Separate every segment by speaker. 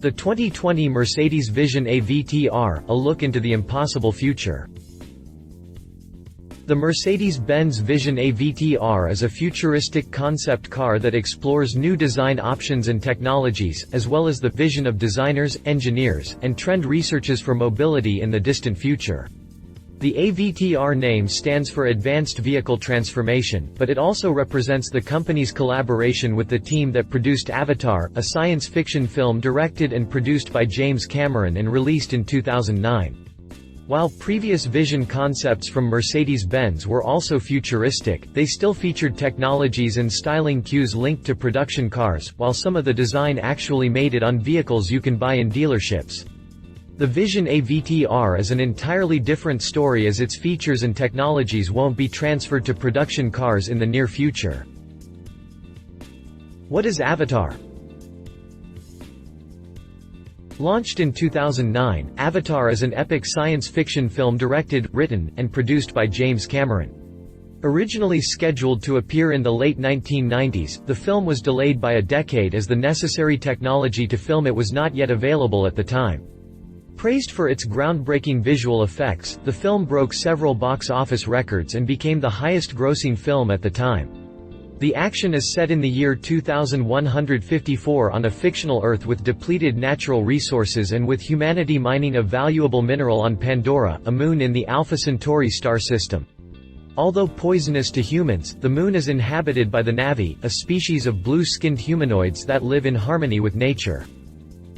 Speaker 1: The 2020 Mercedes Vision AVTR, a look into the impossible future. The Mercedes-Benz Vision AVTR is a futuristic concept car that explores new design options and technologies, as well as the vision of designers, engineers, and trend researchers for mobility in the distant future. The AVTR name stands for Advanced Vehicle Transformation, but it also represents the company's collaboration with the team that produced Avatar, a science fiction film directed and produced by James Cameron and released in 2009. While previous vision concepts from Mercedes-Benz were also futuristic, they still featured technologies and styling cues linked to production cars, while some of the design actually made it on vehicles you can buy in dealerships. The Vision AVTR is an entirely different story, as its features and technologies won't be transferred to production cars in the near future. What is Avatar? Launched in 2009, Avatar is an epic science fiction film directed, written, and produced by James Cameron. Originally scheduled to appear in the late 1990s, the film was delayed by a decade as the necessary technology to film it was not yet available at the time. Praised for its groundbreaking visual effects, the film broke several box office records and became the highest-grossing film at the time. The action is set in the year 2154 on a fictional Earth with depleted natural resources and with humanity mining a valuable mineral on Pandora, a moon in the Alpha Centauri star system. Although poisonous to humans, the moon is inhabited by the Na'vi, a species of blue-skinned humanoids that live in harmony with nature.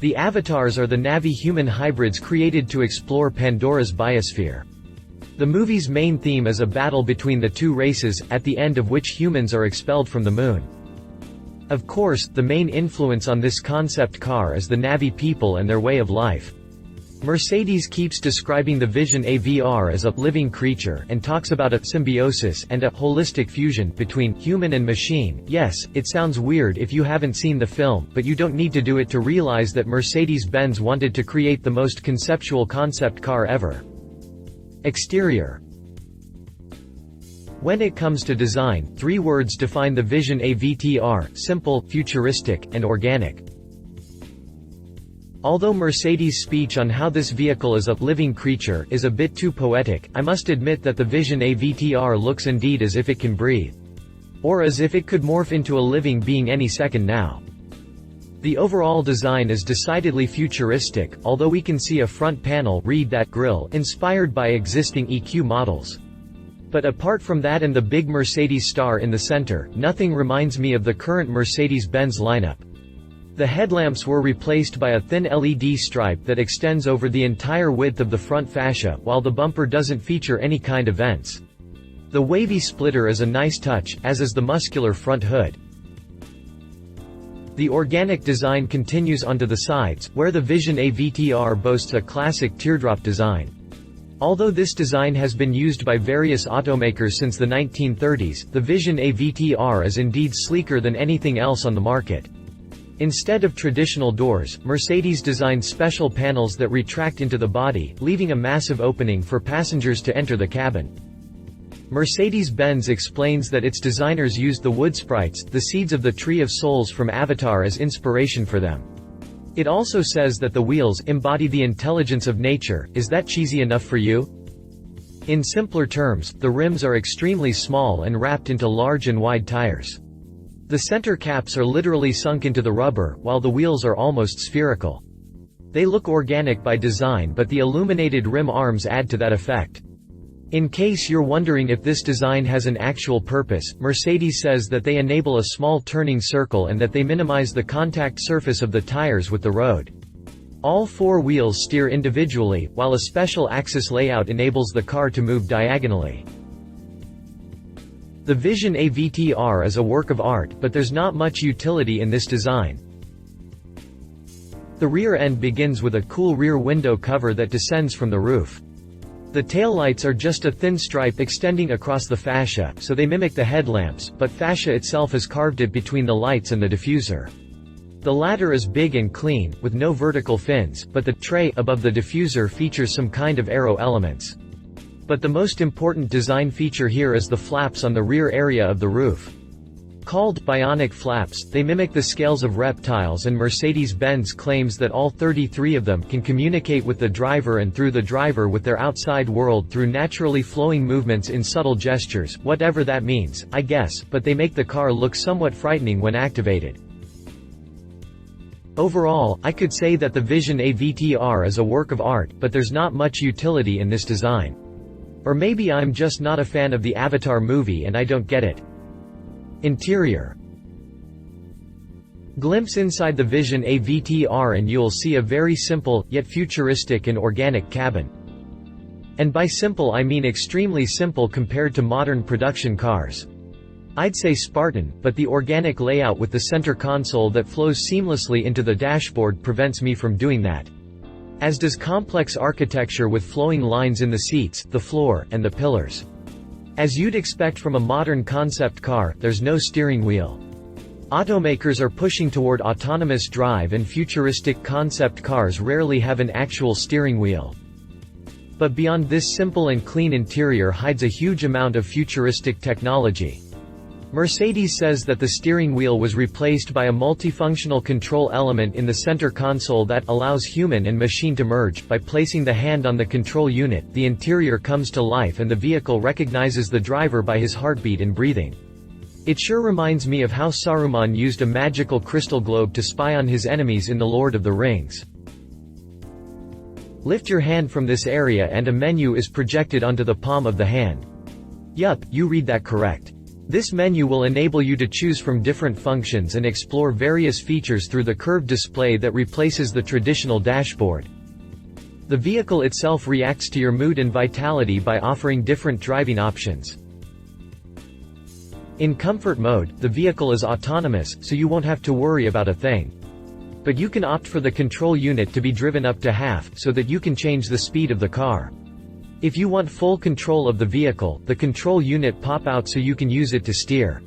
Speaker 1: The avatars are the Na'vi-human hybrids created to explore Pandora's biosphere. The movie's main theme is a battle between the two races, at the end of which humans are expelled from the moon. Of course, the main influence on this concept car is the Na'vi people and their way of life. Mercedes keeps describing the Vision AVTR as a living creature and talks about a symbiosis and a holistic fusion between human and machine. Yes, it sounds weird if you haven't seen the film, but you don't need to do it to realize that Mercedes-Benz wanted to create the most conceptual concept car ever. Exterior. When it comes to design, three words define the Vision AVTR: simple, futuristic, and organic. Although Mercedes' speech on how this vehicle is a living creature is a bit too poetic, I must admit that the Vision AVTR looks indeed as if it can breathe. Or as if it could morph into a living being any second now. The overall design is decidedly futuristic, although we can see a front panel, read that grille, inspired by existing EQ models. But apart from that and the big Mercedes star in the center, nothing reminds me of the current Mercedes-Benz lineup. The headlamps were replaced by a thin LED stripe that extends over the entire width of the front fascia, while the bumper doesn't feature any kind of vents. The wavy splitter is a nice touch, as is the muscular front hood. The organic design continues onto the sides, where the Vision AVTR boasts a classic teardrop design. Although this design has been used by various automakers since the 1930s, the Vision AVTR is indeed sleeker than anything else on the market. Instead of traditional doors, Mercedes designed special panels that retract into the body, leaving a massive opening for passengers to enter the cabin. Mercedes-Benz explains that its designers used the wood sprites, the seeds of the Tree of Souls from Avatar, as inspiration for them. It also says that the wheels embody the intelligence of nature. Is that cheesy enough for you? In simpler terms, the rims are extremely small and wrapped into large and wide tires. The center caps are literally sunk into the rubber, while the wheels are almost spherical. They look organic by design, but the illuminated rim arms add to that effect. In case you're wondering if this design has an actual purpose, Mercedes says that they enable a small turning circle and that they minimize the contact surface of the tires with the road. All four wheels steer individually, while a special axis layout enables the car to move diagonally. The Vision AVTR is a work of art, but there's not much utility in this design. The rear end begins with a cool rear window cover that descends from the roof. The taillights are just a thin stripe extending across the fascia, so they mimic the headlamps, but fascia itself has carved it between the lights and the diffuser. The latter is big and clean, with no vertical fins, but the tray above the diffuser features some kind of aero elements. But the most important design feature here is the flaps on the rear area of the roof. Called bionic flaps, they mimic the scales of reptiles, and Mercedes-Benz claims that all 33 of them can communicate with the driver and through the driver with their outside world through naturally flowing movements in subtle gestures, whatever that means, I guess, but they make the car look somewhat frightening when activated. Overall, I could say that the Vision AVTR is a work of art, but there's not much utility in this design. Or maybe I'm just not a fan of the Avatar movie and I don't get it. Interior. Glimpse inside the Vision AVTR and you'll see a very simple, yet futuristic and organic cabin. And by simple I mean extremely simple compared to modern production cars. I'd say Spartan, but the organic layout with the center console that flows seamlessly into the dashboard prevents me from doing that. As does complex architecture with flowing lines in the seats, the floor, and the pillars. As you'd expect from a modern concept car, there's no steering wheel. Automakers are pushing toward autonomous drive and futuristic concept cars rarely have an actual steering wheel. But beyond this simple and clean interior hides a huge amount of futuristic technology. Mercedes says that the steering wheel was replaced by a multifunctional control element in the center console that allows human and machine to merge. By placing the hand on the control unit, the interior comes to life and the vehicle recognizes the driver by his heartbeat and breathing. It sure reminds me of how Saruman used a magical crystal globe to spy on his enemies in The Lord of the Rings. Lift your hand from this area and a menu is projected onto the palm of the hand. Yup, you read that correct. This menu will enable you to choose from different functions and explore various features through the curved display that replaces the traditional dashboard. The vehicle itself reacts to your mood and vitality by offering different driving options. In comfort mode, the vehicle is autonomous, so you won't have to worry about a thing. But you can opt for the control unit to be driven up to half, so that you can change the speed of the car. If you want full control of the vehicle, the control unit pop out so you can use it to steer.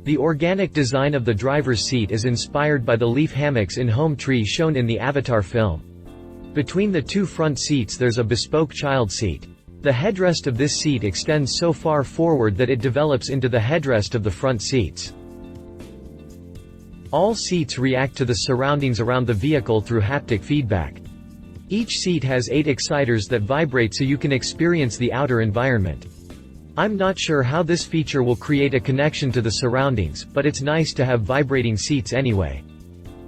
Speaker 1: The organic design of the driver's seat is inspired by the leaf hammocks in Home Tree shown in the Avatar film. Between the two front seats there's a bespoke child seat. The headrest of this seat extends so far forward that it develops into the headrest of the front seats. All seats react to the surroundings around the vehicle through haptic feedback. Each seat has 8 exciters that vibrate so you can experience the outer environment. I'm not sure how this feature will create a connection to the surroundings, but it's nice to have vibrating seats anyway.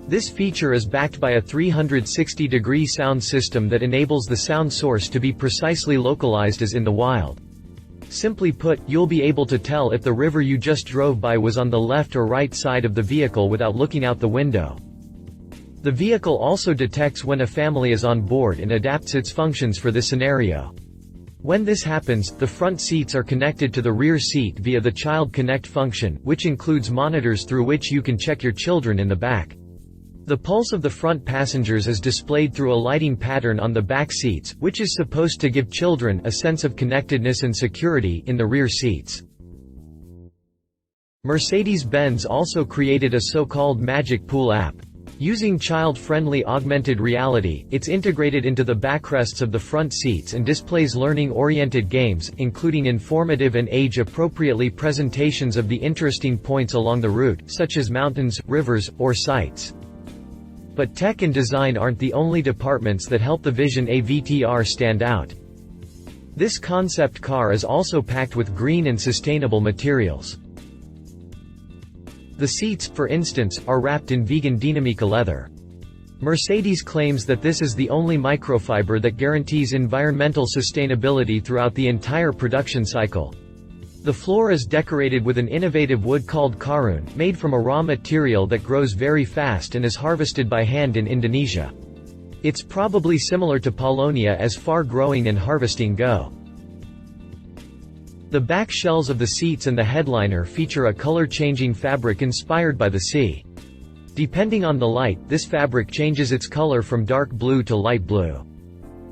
Speaker 1: This feature is backed by a 360-degree sound system that enables the sound source to be precisely localized as in the wild. Simply put, you'll be able to tell if the river you just drove by was on the left or right side of the vehicle without looking out the window. The vehicle also detects when a family is on board and adapts its functions for this scenario. When this happens, the front seats are connected to the rear seat via the Child Connect function, which includes monitors through which you can check your children in the back. The pulse of the front passengers is displayed through a lighting pattern on the back seats, which is supposed to give children a sense of connectedness and security in the rear seats. Mercedes-Benz also created a so-called Magic Pool app. Using child-friendly augmented reality, it's integrated into the backrests of the front seats and displays learning-oriented games, including informative and age-appropriately presentations of the interesting points along the route, such as mountains, rivers, or sites. But tech and design aren't the only departments that help the Vision AVTR stand out. This concept car is also packed with green and sustainable materials. The seats, for instance, are wrapped in vegan Dinamica leather. Mercedes claims that this is the only microfiber that guarantees environmental sustainability throughout the entire production cycle. The floor is decorated with an innovative wood called karun, made from a raw material that grows very fast and is harvested by hand in Indonesia. It's probably similar to paulownia as far growing and harvesting go. The back shells of the seats and the headliner feature a color-changing fabric inspired by the sea. Depending on the light, this fabric changes its color from dark blue to light blue.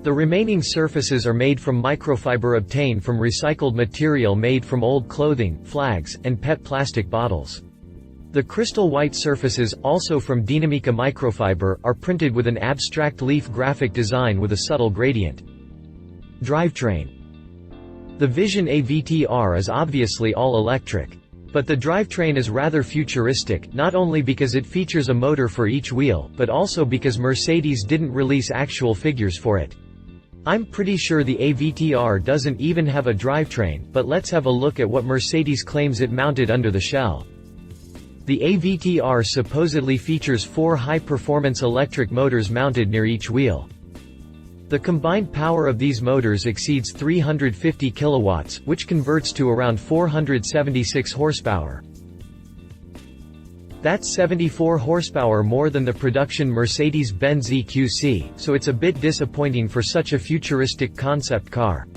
Speaker 1: The remaining surfaces are made from microfiber obtained from recycled material made from old clothing, flags, and PET plastic bottles. The crystal white surfaces, also from Dinamica microfiber, are printed with an abstract leaf graphic design with a subtle gradient. Drivetrain. The Vision AVTR is obviously all electric. But the drivetrain is rather futuristic, not only because it features a motor for each wheel, but also because Mercedes didn't release actual figures for it. I'm pretty sure the AVTR doesn't even have a drivetrain, but let's have a look at what Mercedes claims it mounted under the shell. The AVTR supposedly features 4 high-performance electric motors mounted near each wheel. The combined power of these motors exceeds 350 kilowatts, which converts to around 476 horsepower. That's 74 horsepower more than the production Mercedes-Benz EQC, so it's a bit disappointing for such a futuristic concept car.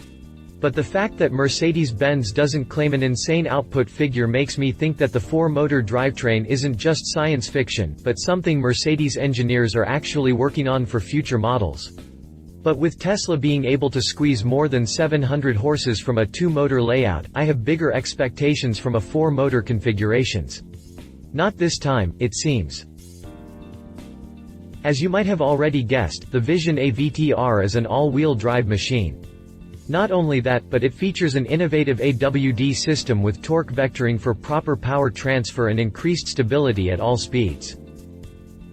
Speaker 1: But the fact that Mercedes-Benz doesn't claim an insane output figure makes me think that the 4-motor drivetrain isn't just science fiction, but something Mercedes engineers are actually working on for future models. But with Tesla being able to squeeze more than 700 horses from a 2-motor layout, I have bigger expectations from a 4-motor configurations. Not this time, it seems. As you might have already guessed, the Vision AVTR is an all-wheel drive machine. Not only that, but it features an innovative AWD system with torque vectoring for proper power transfer and increased stability at all speeds.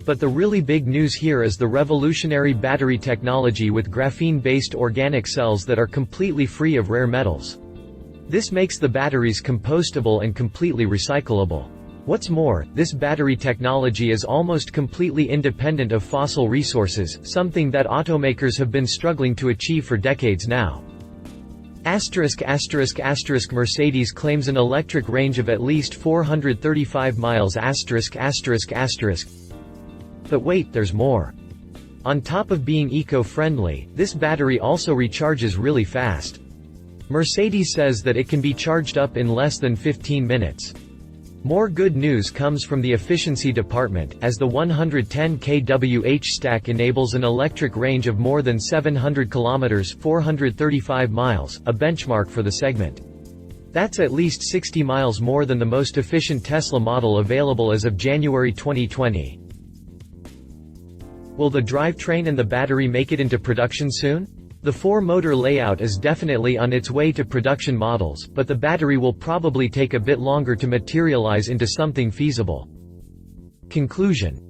Speaker 1: But the really big news here is the revolutionary battery technology with graphene-based organic cells that are completely free of rare metals. This makes the batteries compostable and completely recyclable. What's more, this battery technology is almost completely independent of fossil resources, something that automakers have been struggling to achieve for decades now. Mercedes claims an electric range of at least 435 miles. But wait, there's more. On top of being eco-friendly, this battery also recharges really fast. Mercedes says that it can be charged up in less than 15 minutes. More good news comes from the efficiency department, as the 110 kWh stack enables an electric range of more than 700 kilometers (435 miles), a benchmark for the segment. That's at least 60 miles more than the most efficient Tesla model available as of January 2020. Will the drivetrain and the battery make it into production soon? The 4-motor layout is definitely on its way to production models, but the battery will probably take a bit longer to materialize into something feasible. Conclusion.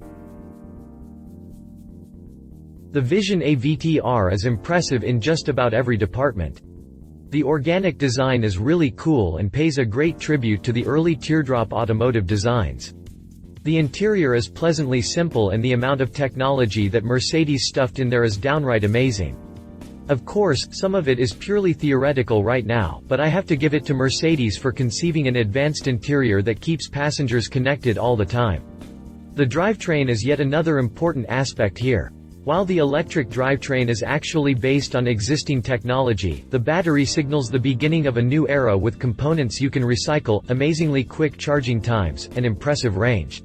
Speaker 1: The Vision AVTR is impressive in just about every department. The organic design is really cool and pays a great tribute to the early teardrop automotive designs. The interior is pleasantly simple and the amount of technology that Mercedes stuffed in there is downright amazing. Of course, some of it is purely theoretical right now, but I have to give it to Mercedes for conceiving an advanced interior that keeps passengers connected all the time. The drivetrain is yet another important aspect here. While the electric drivetrain is actually based on existing technology, the battery signals the beginning of a new era with components you can recycle, amazingly quick charging times, and impressive range.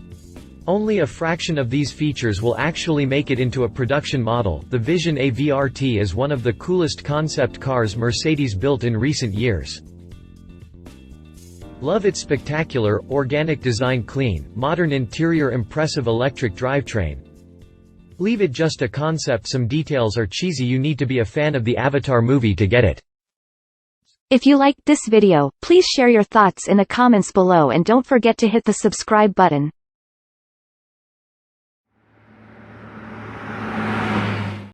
Speaker 1: Only a fraction of these features will actually make it into a production model. The Vision AVTR is one of the coolest concept cars Mercedes built in recent years. Love its spectacular, organic design, clean, modern interior, impressive electric drivetrain. Leave it just a concept, some details are cheesy, you need to be a fan of the Avatar movie to get it.
Speaker 2: If you liked this video, please share your thoughts in the comments below and don't forget to hit the subscribe button.